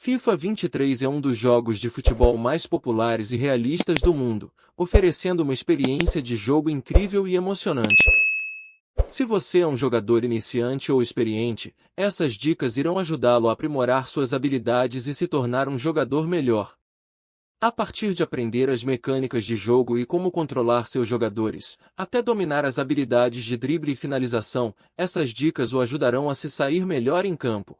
FIFA 23 é um dos jogos de futebol mais populares e realistas do mundo, oferecendo uma experiência de jogo incrível e emocionante. Se você é um jogador iniciante ou experiente, essas dicas irão ajudá-lo a aprimorar suas habilidades e se tornar um jogador melhor. A partir de aprender as mecânicas de jogo e como controlar seus jogadores, até dominar as habilidades de drible e finalização, essas dicas o ajudarão a se sair melhor em campo.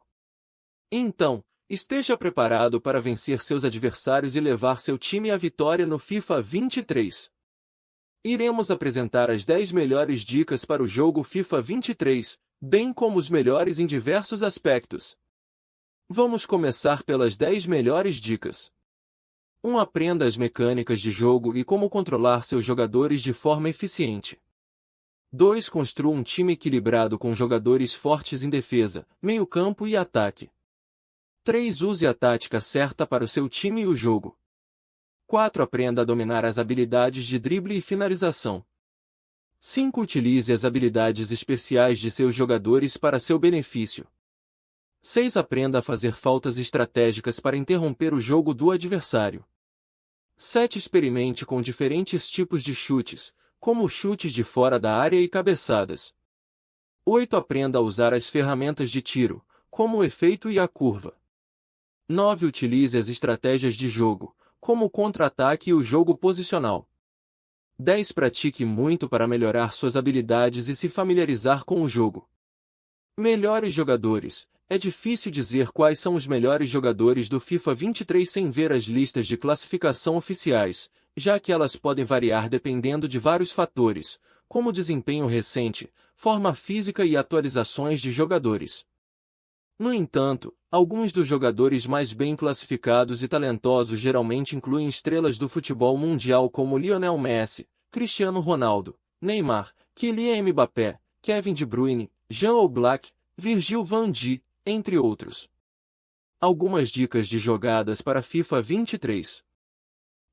Então, esteja preparado para vencer seus adversários e levar seu time à vitória no FIFA 23. Iremos apresentar as 10 melhores dicas para o jogo FIFA 23, bem como os melhores em diversos aspectos. Vamos começar pelas 10 melhores dicas. 1. Aprenda as mecânicas de jogo e como controlar seus jogadores de forma eficiente. 2. Construa um time equilibrado com jogadores fortes em defesa, meio-campo e ataque. 3. Use a tática certa para o seu time e o jogo. 4. Aprenda a dominar as habilidades de drible e finalização. 5. Utilize as habilidades especiais de seus jogadores para seu benefício. 6. Aprenda a fazer faltas estratégicas para interromper o jogo do adversário. 7. Experimente com diferentes tipos de chutes, como chutes de fora da área e cabeçadas. 8. Aprenda a usar as ferramentas de tiro, como o efeito e a curva. 9. Utilize as estratégias de jogo, como o contra-ataque e o jogo posicional. 10. Pratique muito para melhorar suas habilidades e se familiarizar com o jogo. Melhores jogadores. É difícil dizer quais são os melhores jogadores do FIFA 23 sem ver as listas de classificação oficiais, já que elas podem variar dependendo de vários fatores, como desempenho recente, forma física e atualizações de jogadores. No entanto, alguns dos jogadores mais bem classificados e talentosos geralmente incluem estrelas do futebol mundial como Lionel Messi, Cristiano Ronaldo, Neymar, Kylian Mbappé, Kevin De Bruyne, Jean Oblak, Virgil van Dijk, entre outros. Algumas dicas de jogadas para FIFA 23.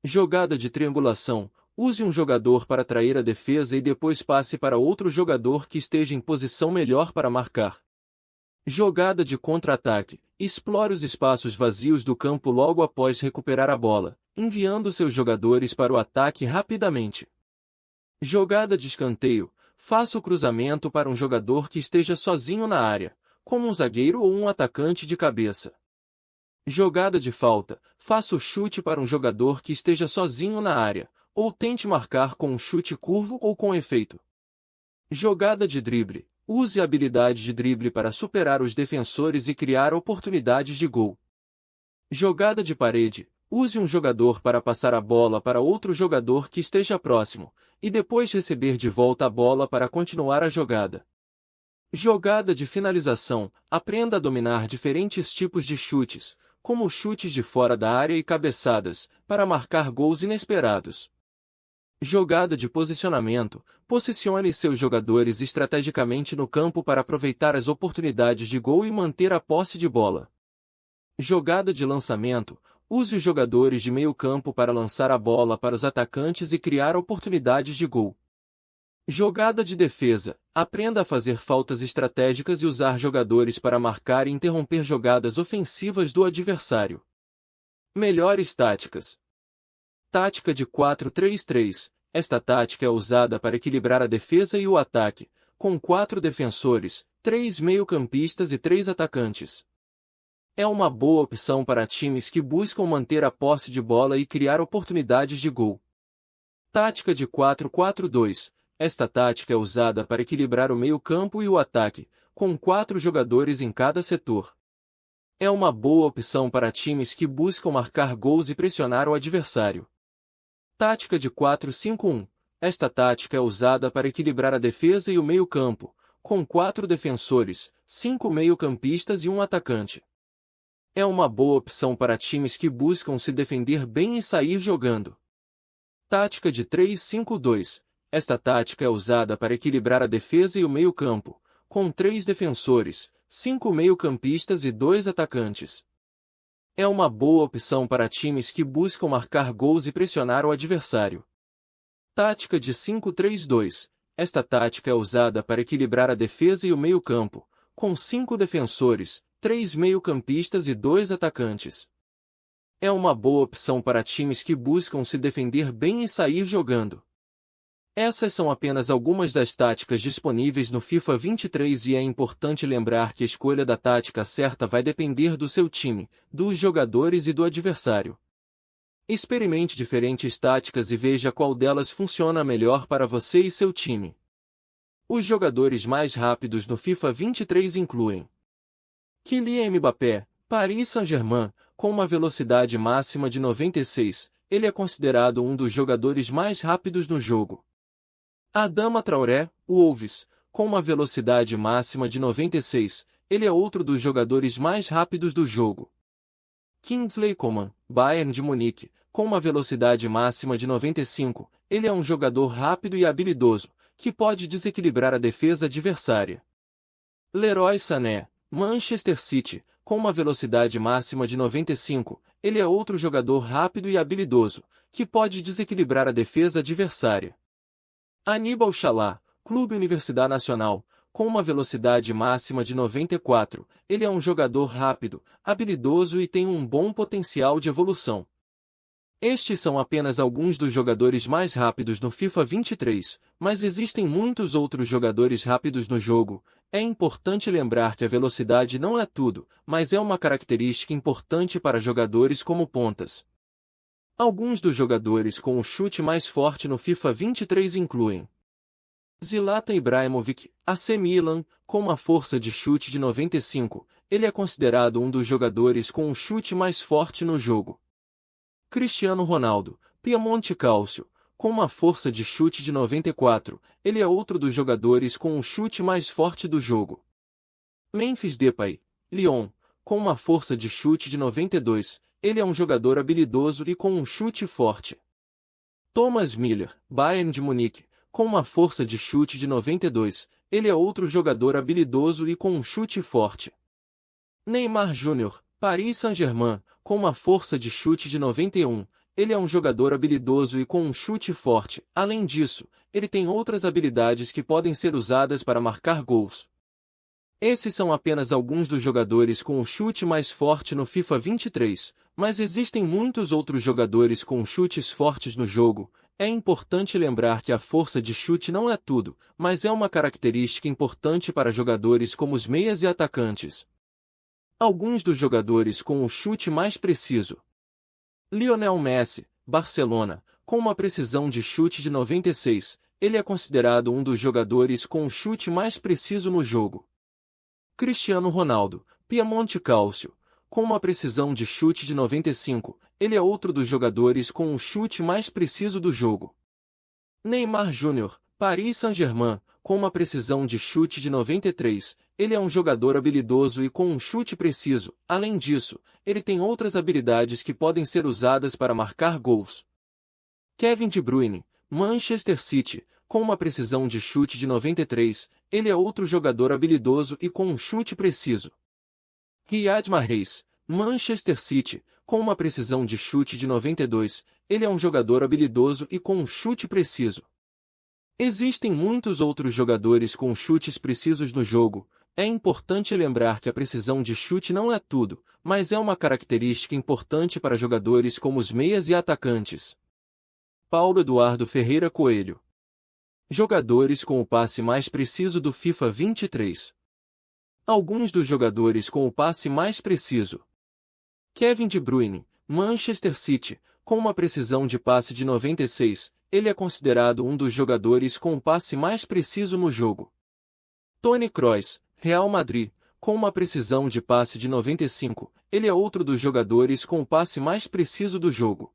Jogada de triangulação. Use um jogador para atrair a defesa e depois passe para outro jogador que esteja em posição melhor para marcar. Jogada de contra-ataque. Explore os espaços vazios do campo logo após recuperar a bola, enviando seus jogadores para o ataque rapidamente. Jogada de escanteio. Faça o cruzamento para um jogador que esteja sozinho na área, como um zagueiro ou um atacante de cabeça. Jogada de falta. Faça o chute para um jogador que esteja sozinho na área, ou tente marcar com um chute curvo ou com efeito. Jogada de drible. Use a habilidade de drible para superar os defensores e criar oportunidades de gol. Jogada de parede. Use um jogador para passar a bola para outro jogador que esteja próximo, e depois receber de volta a bola para continuar a jogada. Jogada de finalização. Aprenda a dominar diferentes tipos de chutes, como chutes de fora da área e cabeçadas, para marcar gols inesperados. Jogada de posicionamento. Posicione seus jogadores estrategicamente no campo para aproveitar as oportunidades de gol e manter a posse de bola. Jogada de lançamento. Use os jogadores de meio campo para lançar a bola para os atacantes e criar oportunidades de gol. Jogada de defesa. Aprenda a fazer faltas estratégicas e usar jogadores para marcar e interromper jogadas ofensivas do adversário. Melhores táticas. Tática de 4-3-3. Esta tática é usada para equilibrar a defesa e o ataque, com 4 defensores, 3 meio-campistas e 3 atacantes. É uma boa opção para times que buscam manter a posse de bola e criar oportunidades de gol. Tática de 4-4-2. Esta tática é usada para equilibrar o meio-campo e o ataque, com 4 jogadores em cada setor. É uma boa opção para times que buscam marcar gols e pressionar o adversário. Tática de 4-5-1. Esta tática é usada para equilibrar a defesa e o meio-campo, com 4 defensores, 5 meio-campistas e um atacante. É uma boa opção para times que buscam se defender bem e sair jogando. Tática de 3-5-2. Esta tática é usada para equilibrar a defesa e o meio-campo, com 3 defensores, 5 meio-campistas e 2 atacantes. É uma boa opção para times que buscam marcar gols e pressionar o adversário. Tática de 5-3-2. Esta tática é usada para equilibrar a defesa e o meio-campo, com 5 defensores, 3 meio-campistas e 2 atacantes. É uma boa opção para times que buscam se defender bem e sair jogando. Essas são apenas algumas das táticas disponíveis no FIFA 23 e é importante lembrar que a escolha da tática certa vai depender do seu time, dos jogadores e do adversário. Experimente diferentes táticas e veja qual delas funciona melhor para você e seu time. Os jogadores mais rápidos no FIFA 23 incluem Kylian Mbappé, Paris Saint-Germain, com uma velocidade máxima de 96, ele é considerado um dos jogadores mais rápidos no jogo. Adama Traoré, Wolves, com uma velocidade máxima de 96, ele é outro dos jogadores mais rápidos do jogo. Kingsley Coman, Bayern de Munique, com uma velocidade máxima de 95, ele é um jogador rápido e habilidoso, que pode desequilibrar a defesa adversária. Leroy Sané, Manchester City, com uma velocidade máxima de 95, ele é outro jogador rápido e habilidoso, que pode desequilibrar a defesa adversária. Aníbal Chalá, Clube Universidade Nacional, com uma velocidade máxima de 94, ele é um jogador rápido, habilidoso e tem um bom potencial de evolução. Estes são apenas alguns dos jogadores mais rápidos no FIFA 23, mas existem muitos outros jogadores rápidos no jogo. É importante lembrar que a velocidade não é tudo, mas é uma característica importante para jogadores como pontas. Alguns dos jogadores com o chute mais forte no FIFA 23 incluem Zlatan Ibrahimovic, AC Milan, com uma força de chute de 95, ele é considerado um dos jogadores com o chute mais forte no jogo. Cristiano Ronaldo, Piemonte Calcio, com uma força de chute de 94, ele é outro dos jogadores com o chute mais forte do jogo. Memphis Depay, Lyon, com uma força de chute de 92, ele é um jogador habilidoso e com um chute forte. Thomas Müller, Bayern de Munique, com uma força de chute de 92, ele é outro jogador habilidoso e com um chute forte. Neymar Júnior, Paris Saint-Germain, com uma força de chute de 91, ele é um jogador habilidoso e com um chute forte. Além disso, ele tem outras habilidades que podem ser usadas para marcar gols. Esses são apenas alguns dos jogadores com o chute mais forte no FIFA 23, mas existem muitos outros jogadores com chutes fortes no jogo. É importante lembrar que a força de chute não é tudo, mas é uma característica importante para jogadores como os meias e atacantes. Alguns dos jogadores com o chute mais preciso. Lionel Messi, Barcelona, com uma precisão de chute de 96, ele é considerado um dos jogadores com o chute mais preciso no jogo. Cristiano Ronaldo, Piemonte Calcio, com uma precisão de chute de 95, ele é outro dos jogadores com o chute mais preciso do jogo. Neymar Júnior, Paris Saint-Germain, com uma precisão de chute de 93, ele é um jogador habilidoso e com um chute preciso. Além disso, ele tem outras habilidades que podem ser usadas para marcar gols. Kevin De Bruyne, Manchester City, com uma precisão de chute de 93, ele é outro jogador habilidoso e com um chute preciso. Riyad Mahrez, Manchester City, com uma precisão de chute de 92, ele é um jogador habilidoso e com um chute preciso. Existem muitos outros jogadores com chutes precisos no jogo. É importante lembrar que a precisão de chute não é tudo, mas é uma característica importante para jogadores como os meias e atacantes. Paulo Eduardo Ferreira Coelho. Jogadores com o passe mais preciso do FIFA 23. Alguns dos jogadores com o passe mais preciso. Kevin De Bruyne, Manchester City, com uma precisão de passe de 96, ele é considerado um dos jogadores com o passe mais preciso no jogo. Toni Kroos, Real Madrid, com uma precisão de passe de 95, ele é outro dos jogadores com o passe mais preciso do jogo.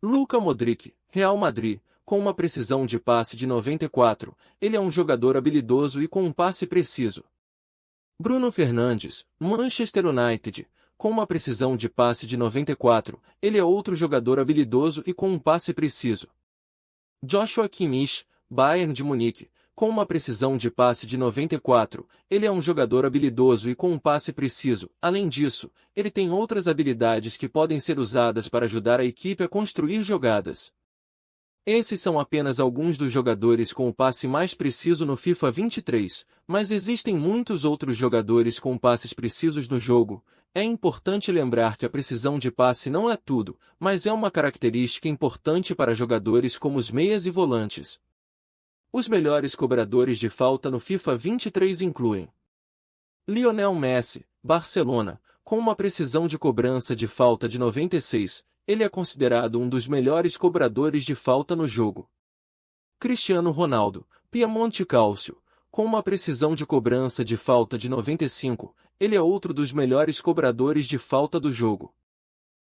Luka Modric, Real Madrid, com uma precisão de passe de 94, ele é um jogador habilidoso e com um passe preciso. Bruno Fernandes, Manchester United, com uma precisão de passe de 94, ele é outro jogador habilidoso e com um passe preciso. Joshua Kimmich, Bayern de Munique, com uma precisão de passe de 94, ele é um jogador habilidoso e com um passe preciso. Além disso, ele tem outras habilidades que podem ser usadas para ajudar a equipe a construir jogadas. Esses são apenas alguns dos jogadores com o passe mais preciso no FIFA 23, mas existem muitos outros jogadores com passes precisos no jogo. É importante lembrar que a precisão de passe não é tudo, mas é uma característica importante para jogadores como os meias e volantes. Os melhores cobradores de falta no FIFA 23 incluem Lionel Messi, Barcelona, com uma precisão de cobrança de falta de 96, ele é considerado um dos melhores cobradores de falta no jogo. Cristiano Ronaldo, Piemonte Calcio, com uma precisão de cobrança de falta de 95, ele é outro dos melhores cobradores de falta do jogo.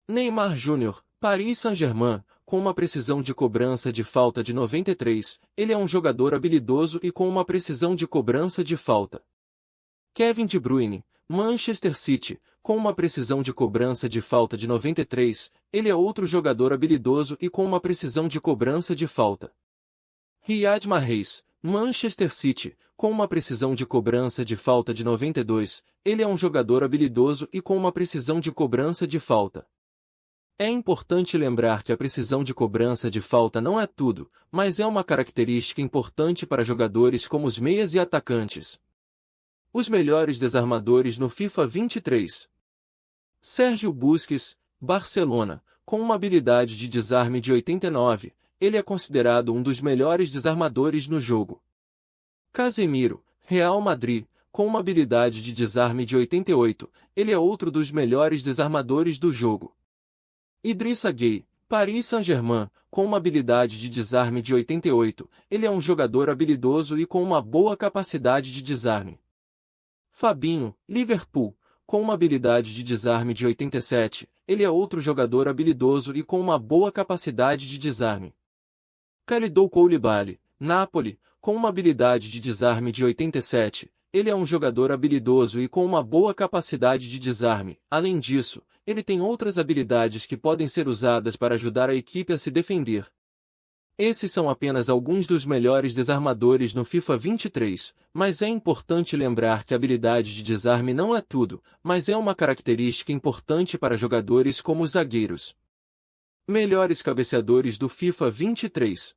Neymar Júnior, Paris Saint-Germain, com uma precisão de cobrança de falta de 93, ele é um jogador habilidoso e com uma precisão de cobrança de falta. Kevin De Bruyne, Manchester City, com uma precisão de cobrança de falta de 93, ele é outro jogador habilidoso e com uma precisão de cobrança de falta. Riyad Mahrez, Manchester City, com uma precisão de cobrança de falta de 92, ele é um jogador habilidoso e com uma precisão de cobrança de falta. É importante lembrar que a precisão de cobrança de falta não é tudo, mas é uma característica importante para jogadores como os meias e atacantes. Os melhores desarmadores no FIFA 23. Sérgio Busquets, Barcelona, com uma habilidade de desarme de 89, ele é considerado um dos melhores desarmadores no jogo. Casemiro, Real Madrid, com uma habilidade de desarme de 88, ele é outro dos melhores desarmadores do jogo. Idrissa Gueye, Paris Saint-Germain, com uma habilidade de desarme de 88, ele é um jogador habilidoso e com uma boa capacidade de desarme. Fabinho, Liverpool, com uma habilidade de desarme de 87, ele é outro jogador habilidoso e com uma boa capacidade de desarme. Kalidou Koulibaly, Napoli, com uma habilidade de desarme de 87, ele é um jogador habilidoso e com uma boa capacidade de desarme. Além disso, ele tem outras habilidades que podem ser usadas para ajudar a equipe a se defender. Esses são apenas alguns dos melhores desarmadores no FIFA 23, mas é importante lembrar que a habilidade de desarme não é tudo, mas é uma característica importante para jogadores como os zagueiros. Melhores cabeceadores do FIFA 23.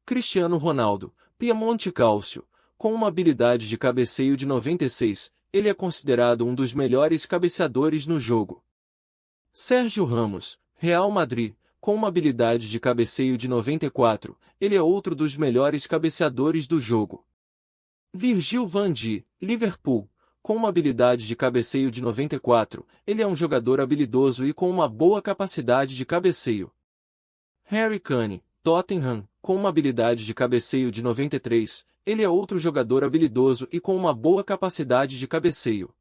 Cristiano Ronaldo, Piemonte Calcio, com uma habilidade de cabeceio de 96, ele é considerado um dos melhores cabeceadores no jogo. Sérgio Ramos, Real Madrid, com uma habilidade de cabeceio de 94, ele é outro dos melhores cabeceadores do jogo. Virgil van Dijk, Liverpool, com uma habilidade de cabeceio de 94, ele é um jogador habilidoso e com uma boa capacidade de cabeceio. Harry Kane, Tottenham, com uma habilidade de cabeceio de 93, ele é outro jogador habilidoso e com uma boa capacidade de cabeceio.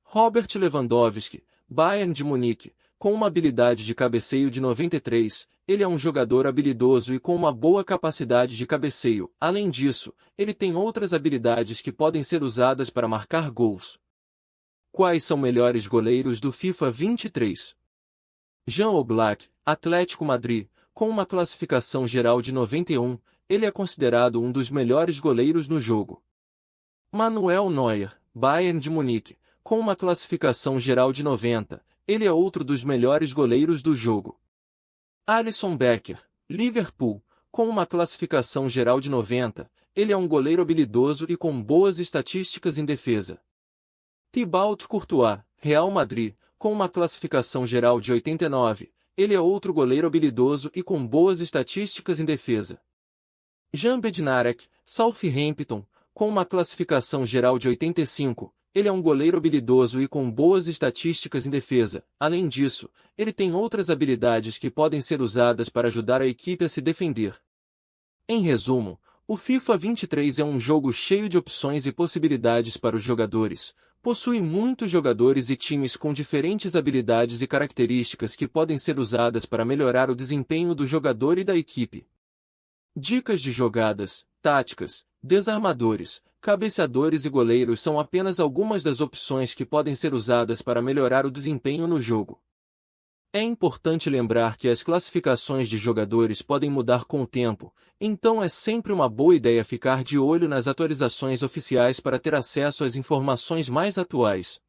Robert Lewandowski, Bayern de Munique, com uma habilidade de cabeceio de 93, ele é um jogador habilidoso e com uma boa capacidade de cabeceio. Além disso, ele tem outras habilidades que podem ser usadas para marcar gols. Quais são melhores goleiros do FIFA 23? Jan Oblak, Atlético Madrid, com uma classificação geral de 91, ele é considerado um dos melhores goleiros no jogo. Manuel Neuer, Bayern de Munique, com uma classificação geral de 90, ele é outro dos melhores goleiros do jogo. Alisson Becker, Liverpool, com uma classificação geral de 90, ele é um goleiro habilidoso e com boas estatísticas em defesa. Thibaut Courtois, Real Madrid, com uma classificação geral de 89, ele é outro goleiro habilidoso e com boas estatísticas em defesa. Jan Bednarek, Southampton, com uma classificação geral de 85, ele é um goleiro habilidoso e com boas estatísticas em defesa. Além disso, ele tem outras habilidades que podem ser usadas para ajudar a equipe a se defender. Em resumo, o FIFA 23 é um jogo cheio de opções e possibilidades para os jogadores. Possui muitos jogadores e times com diferentes habilidades e características que podem ser usadas para melhorar o desempenho do jogador e da equipe. Dicas de jogadas, táticas, desarmadores, cabeceadores e goleiros são apenas algumas das opções que podem ser usadas para melhorar o desempenho no jogo. É importante lembrar que as classificações de jogadores podem mudar com o tempo, então é sempre uma boa ideia ficar de olho nas atualizações oficiais para ter acesso às informações mais atuais.